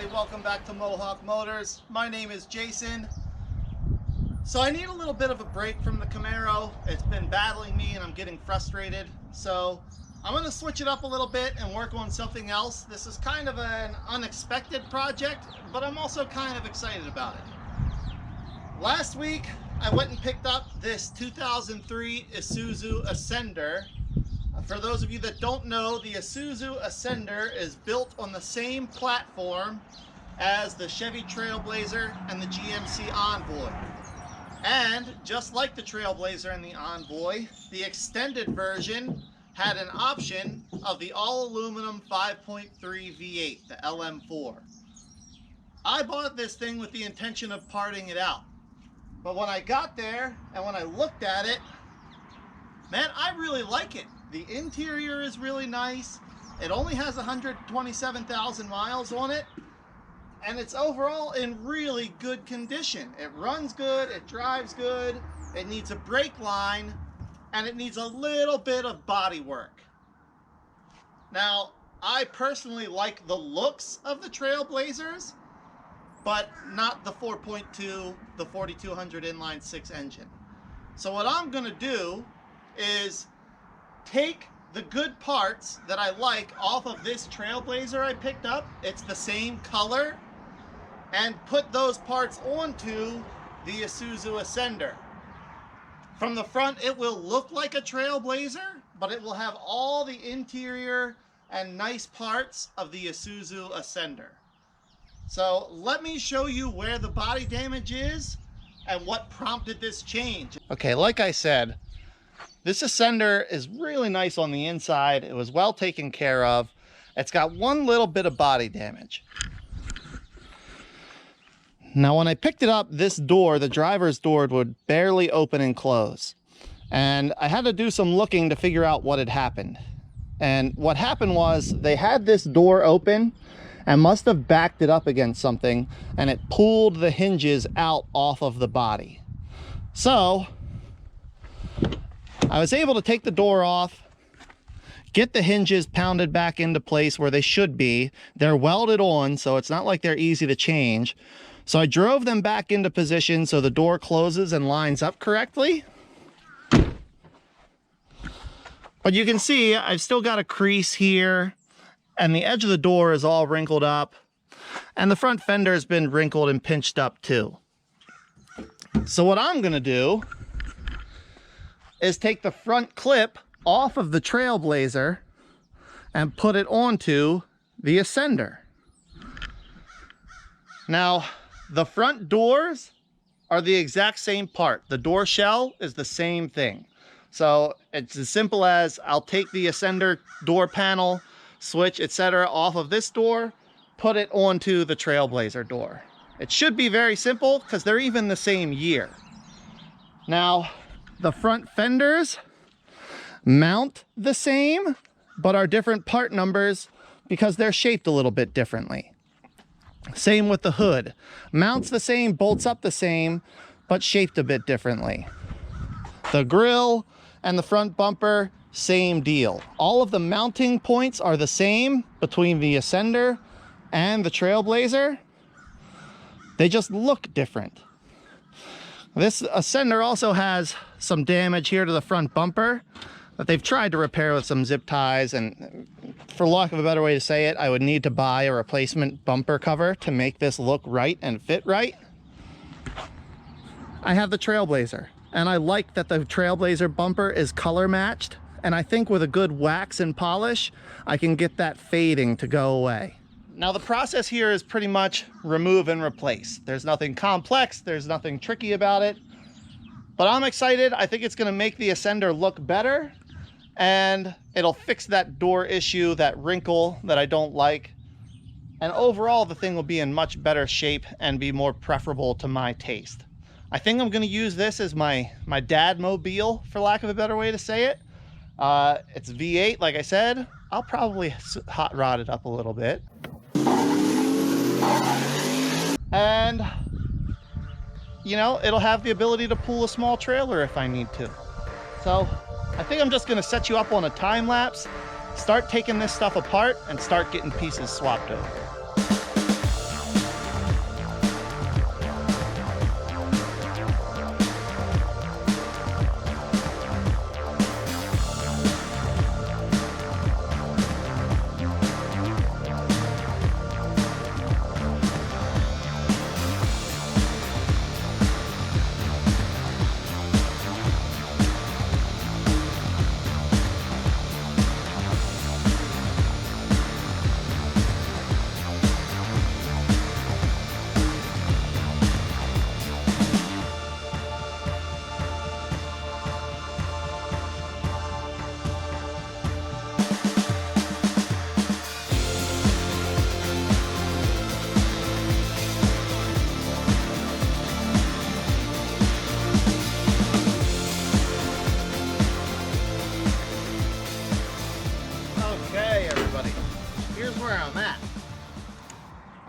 everybody, welcome back to Mohawk Motors. My name is Jason. So I need a little bit of a break from the Camaro. It's been battling me and I'm getting frustrated. So I'm going to switch it up a little bit and work on something else. This is kind of an unexpected project, but I'm also kind of excited about it. Last week I went and picked up this 2003 Isuzu Ascender. For those of you that don't know, the Isuzu Ascender is built on the same platform as the Chevy Trailblazer and the GMC Envoy. And just like the Trailblazer and the Envoy, the extended version had an option of the all-aluminum 5.3 V8, the LM4. I bought this thing with the intention of parting it out. But when I got there and when I looked at it, man, I really like it. The interior is really nice. It only has 127,000 miles on it. And it's overall in really good condition. It runs good, it drives good, it needs a brake line, and it needs a little bit of body work. Now, I personally like the looks of the Trailblazers, but not the 4.2, the 4200 inline 6 engine. So what I'm gonna do is take the good parts that I like off of this Trailblazer I picked up, it's the same color, and put those parts onto the Isuzu Ascender. From the front it will look like a Trailblazer, but it will have all the interior and nice parts of the Isuzu Ascender. So let me show you where the body damage is and what prompted this change. Okay, like I said, this Ascender is really nice on the inside. It was well taken care of. It's got one little bit of body damage. Now, when I picked it up, this door, the driver's door, would barely open and close. And I had to do some looking to figure out what had happened. And what happened was they had this door open and must have backed it up against something, and it pulled the hinges out off of the body. So I was able to take the door off, get the hinges pounded back into place where they should be. They're welded on, so it's not like they're easy to change. So I drove them back into position so the door closes and lines up correctly. But you can see I've still got a crease here, and the edge of the door is all wrinkled up, and the front fender has been wrinkled and pinched up too. So what I'm gonna do is take the front clip off of the Trailblazer and put it onto the Ascender. Now, the front doors are the exact same part. The door shell is the same thing. So it's as simple as I'll take the Ascender door panel, switch, etc. off of this door, put it onto the Trailblazer door. It should be very simple because they're even the same year. Now, the front fenders mount the same, but are different part numbers because they're shaped a little bit differently. Same with the hood. Mounts the same, bolts up the same, but shaped a bit differently. The grille and the front bumper, same deal. All of the mounting points are the same between the Ascender and the Trailblazer. They just look different. This Ascender also has some damage here to the front bumper that they've tried to repair with some zip ties, and for lack of a better way to say it, I would need to buy a replacement bumper cover to make this look right and fit right. I have the Trailblazer, and I like that the Trailblazer bumper is color matched, and I think with a good wax and polish, I can get that fading to go away. Now the process here is pretty much remove and replace. There's nothing complex, there's nothing tricky about it, but I'm excited. I think it's gonna make the Ascender look better, and it'll fix that door issue, that wrinkle that I don't like. And overall, the thing will be in much better shape and be more preferable to my taste. I think I'm gonna use this as my dad mobile, for lack of a better way to say it. It's V8, like I said. I'll probably hot rod it up a little bit. And, you know, it'll have the ability to pull a small trailer if I need to. So I think I'm just gonna set you up on a time lapse, start taking this stuff apart, and start getting pieces swapped over.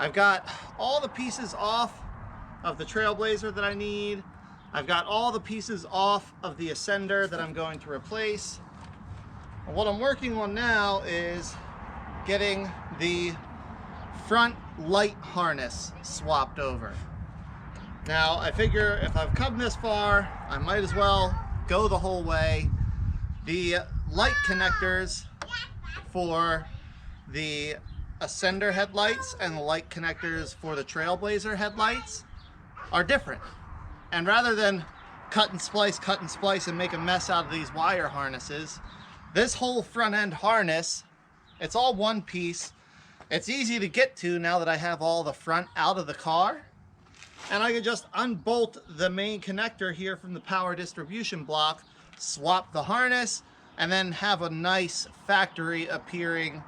I've got all the pieces off of the Trailblazer that I need. I've got all the pieces off of the Ascender that I'm going to replace. And what I'm working on now is getting the front light harness swapped over. Now I figure if I've come this far, I might as well go the whole way. The light connectors for the Ascender headlights and the light connectors for the Trailblazer headlights are different. And rather than cut and splice and make a mess out of these wire harnesses, this whole front end harness, it's all one piece. It's easy to get to now that I have all the front out of the car. And I can just unbolt the main connector here from the power distribution block, swap the harness, and then have a nice factory appearing,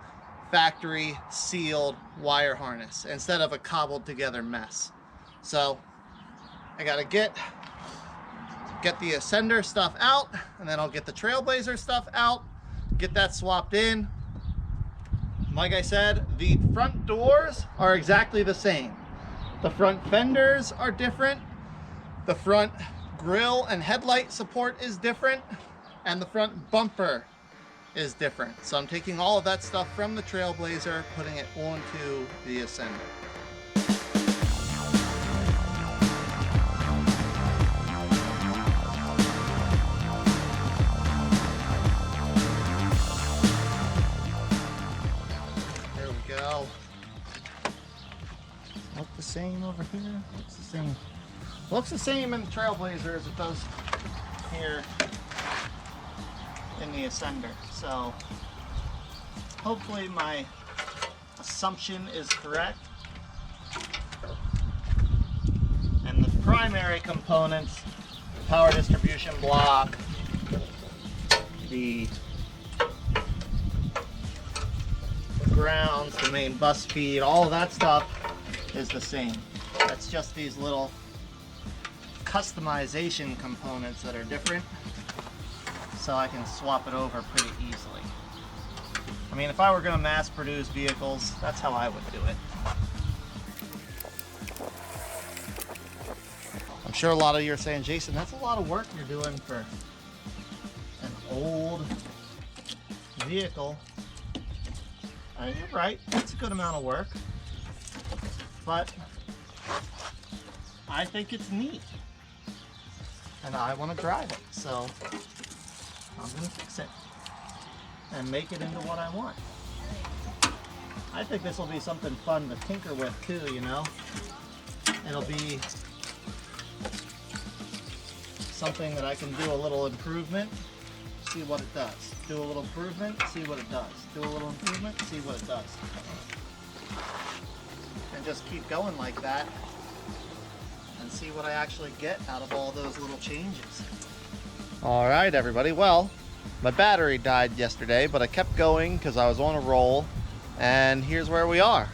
factory sealed wire harness instead of a cobbled together mess. So I gotta get the Ascender stuff out, and then I'll get the Trailblazer stuff out, get that swapped in. Like I said, the front doors are exactly the same. The front fenders are different. The front grille and headlight support is different, and the front bumper is different. So I'm taking all of that stuff from the Trailblazer, putting it onto the Ascender. There we go. Look the same over here. Looks the same. Looks the same in the Trailblazer as it does here in the Ascender. So hopefully my assumption is correct. And the primary components, power distribution block, the grounds, the main bus feed, all of that stuff is the same. That's just these little customization components that are different, so I can swap it over pretty easily. I mean, if I were going to mass produce vehicles, that's how I would do it. I'm sure a lot of you are saying, Jason, that's a lot of work you're doing for an old vehicle. You're right, it's a good amount of work, but I think it's neat and I want to drive it, so I'm going to fix it and make it into what I want. I think this will be something fun to tinker with too, you know. It'll be something that I can do a little improvement, see what it does. Do a little improvement, see what it does. Do a little improvement, see what it does. And just keep going like that and see what I actually get out of all those little changes. All right, everybody. Well, my battery died yesterday, but I kept going because I was on a roll, and here's where we are.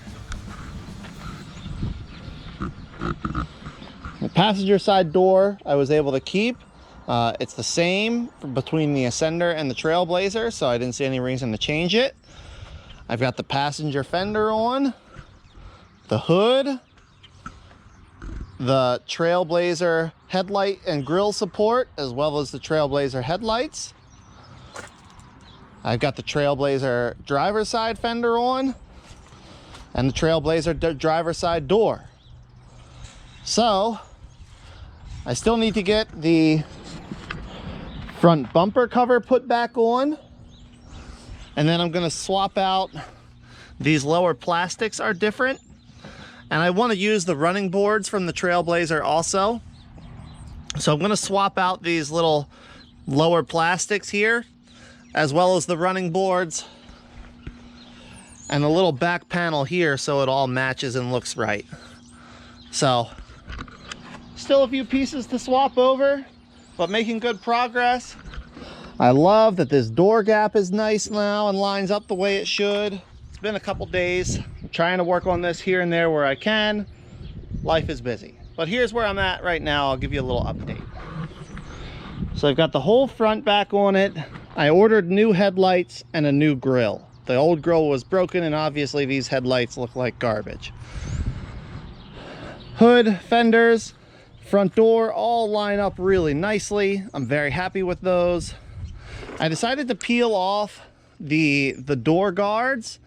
The passenger side door I was able to keep. It's the same between the Ascender and the Trailblazer, so I didn't see any reason to change it. I've got the passenger fender on, the hood, the Trailblazer headlight and grille support, as well as the Trailblazer headlights. I've got the Trailblazer driver's side fender on, and the Trailblazer driver's side door. So I still need to get the front bumper cover put back on, and then I'm going to swap out these lower plastics are different, and I want to use the running boards from the Trailblazer also, so I'm going to swap out these little lower plastics here as well as the running boards and the little back panel here, so it all matches and looks right. So still a few pieces to swap over, but making good progress. I love that this door gap is nice now and lines up the way it should. It's been a couple days. I'm trying to work on this here and there where I can. Life is busy. But here's where I'm at right now. I'll give you a little update. So I've got the whole front back on it. I ordered new headlights and a new grille. The old grille was broken, and obviously these headlights look like garbage. Hood, fenders, front door all line up really nicely. I'm very happy with those. I decided to peel off the door guards.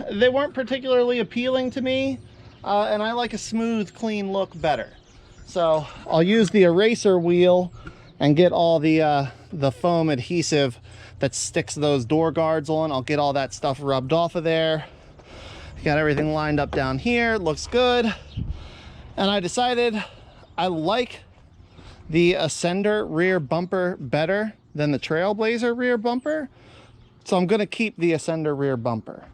They weren't particularly appealing to me, and I like a smooth, clean look better. So I'll use the eraser wheel and get all the foam adhesive that sticks those door guards on. I'll get all that stuff rubbed off of there. Got everything lined up down here, looks good. And I decided I like the Ascender rear bumper better than the Trailblazer rear bumper. So I'm gonna keep the Ascender rear bumper.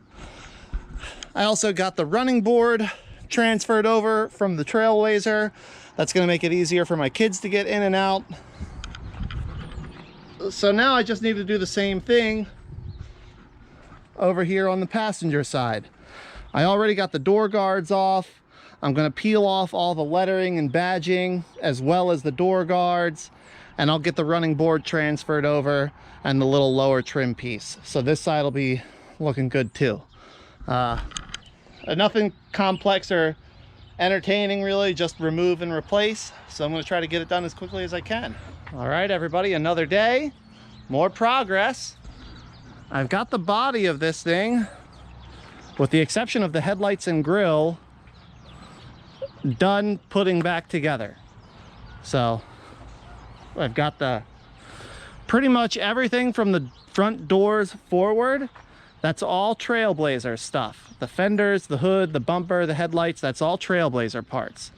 I also got the running board transferred over from the Trailblazer. That's gonna make it easier for my kids to get in and out. So now I just need to do the same thing over here on the passenger side. I already got the door guards off. I'm gonna peel off all the lettering and badging as well as the door guards, and I'll get the running board transferred over and the little lower trim piece. So this side will be looking good too. Nothing complex or entertaining really, just remove and replace. So I'm gonna try to get it done as quickly as I can. All right, everybody, another day, more progress. I've got the body of this thing, with the exception of the headlights and grille, done putting back together. So I've got the pretty much everything from the front doors forward. That's all Trailblazer stuff. The fenders, the hood, the bumper, the headlights, that's all Trailblazer parts.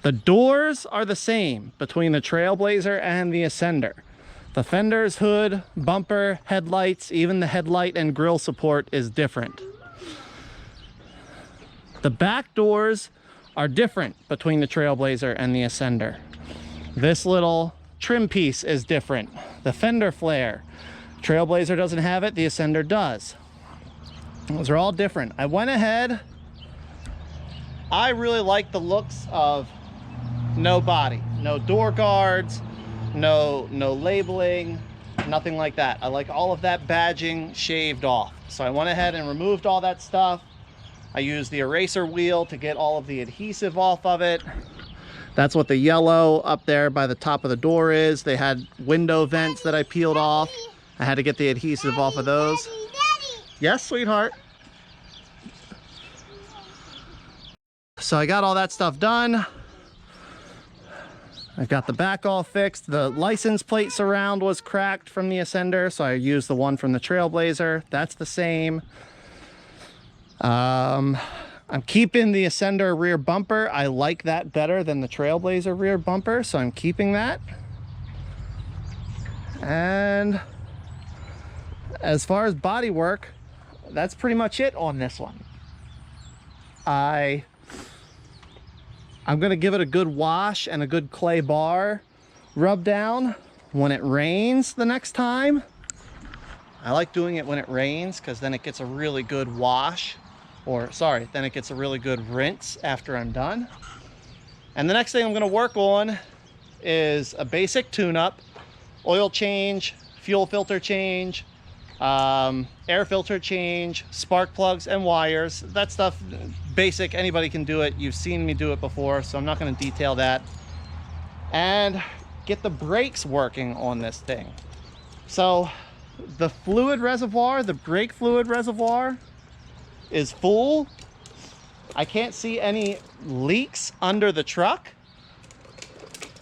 The doors are the same between the Trailblazer and the Ascender. The fenders, hood, bumper, headlights, even the headlight and grille support is different. The back doors are different between the Trailblazer and the Ascender. This little trim piece is different. The fender flare, Trailblazer doesn't have it, the Ascender does. Those are all different. I went ahead, I really like the looks of no body, no door guards, no labeling, nothing like that. I like all of that badging shaved off. So I went ahead and removed all that stuff. I used the eraser wheel to get all of the adhesive off of it. That's what the yellow up there by the top of the door is. They had window vents that I peeled off. I had to get the adhesive off of those. Yes, sweetheart. So I got all that stuff done. I got the back all fixed. The license plate surround was cracked from the Ascender, so I used the one from the Trailblazer. That's the same. I'm keeping the Ascender rear bumper. I like that better than the Trailblazer rear bumper, so I'm keeping that. And as far as body work, that's pretty much it on this one. I'm gonna give it a good wash and a good clay bar rub down when it rains the next time. I like doing it when it rains because then it gets a really good wash, or sorry, then it gets a really good rinse after I'm done. And the next thing I'm gonna work on is a basic tune-up, oil change, fuel filter change, air filter change, spark plugs and wires. That stuff, basic, anybody can do it. You've seen me do it before, so I'm not going to detail that. And get the brakes working on this thing. So the fluid reservoir, the brake fluid reservoir is full. I can't see any leaks under the truck.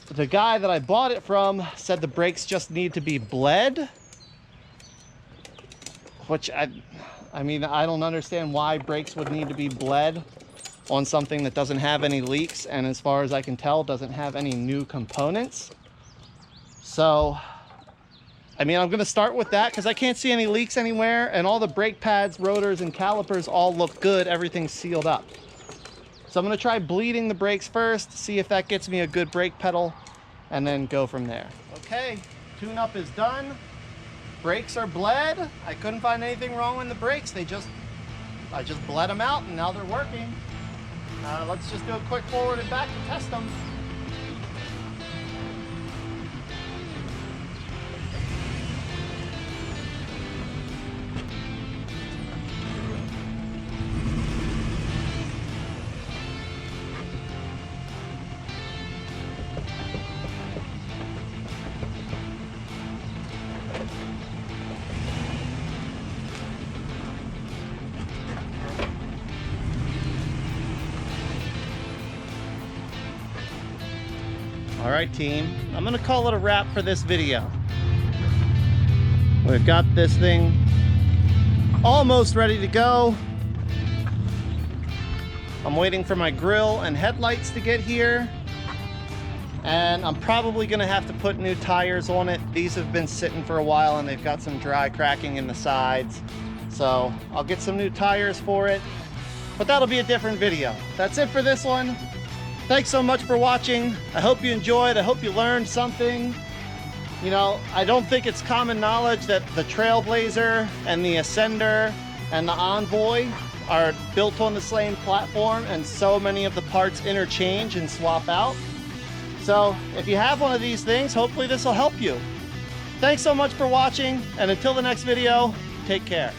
The guy that I bought it from said the brakes just need to be bled, which I mean, I don't understand why brakes would need to be bled on something that doesn't have any leaks, and as far as I can tell, doesn't have any new components. So, I mean, I'm gonna start with that because I can't see any leaks anywhere, and all the brake pads, rotors, and calipers all look good. Everything's sealed up. So I'm gonna try bleeding the brakes first, see if that gets me a good brake pedal, and then go from there. Okay, tune-up is done. Brakes are bled. I couldn't find anything wrong with the brakes. I just bled them out and now they're working. Let's just do a quick forward and back to test them. All right, team, I'm gonna call it a wrap for this video. We've got this thing almost ready to go. I'm waiting for my grill and headlights to get here. And I'm probably gonna have to put new tires on it. These have been sitting for a while and they've got some dry cracking in the sides. So I'll get some new tires for it, but that'll be a different video. That's it for this one. Thanks so much for watching. I hope you enjoyed. I hope you learned something. You know, I don't think it's common knowledge that the Trailblazer and the Ascender and the Envoy are built on the same platform, and so many of the parts interchange and swap out. So if you have one of these things, hopefully this will help you. Thanks so much for watching, and until the next video, take care.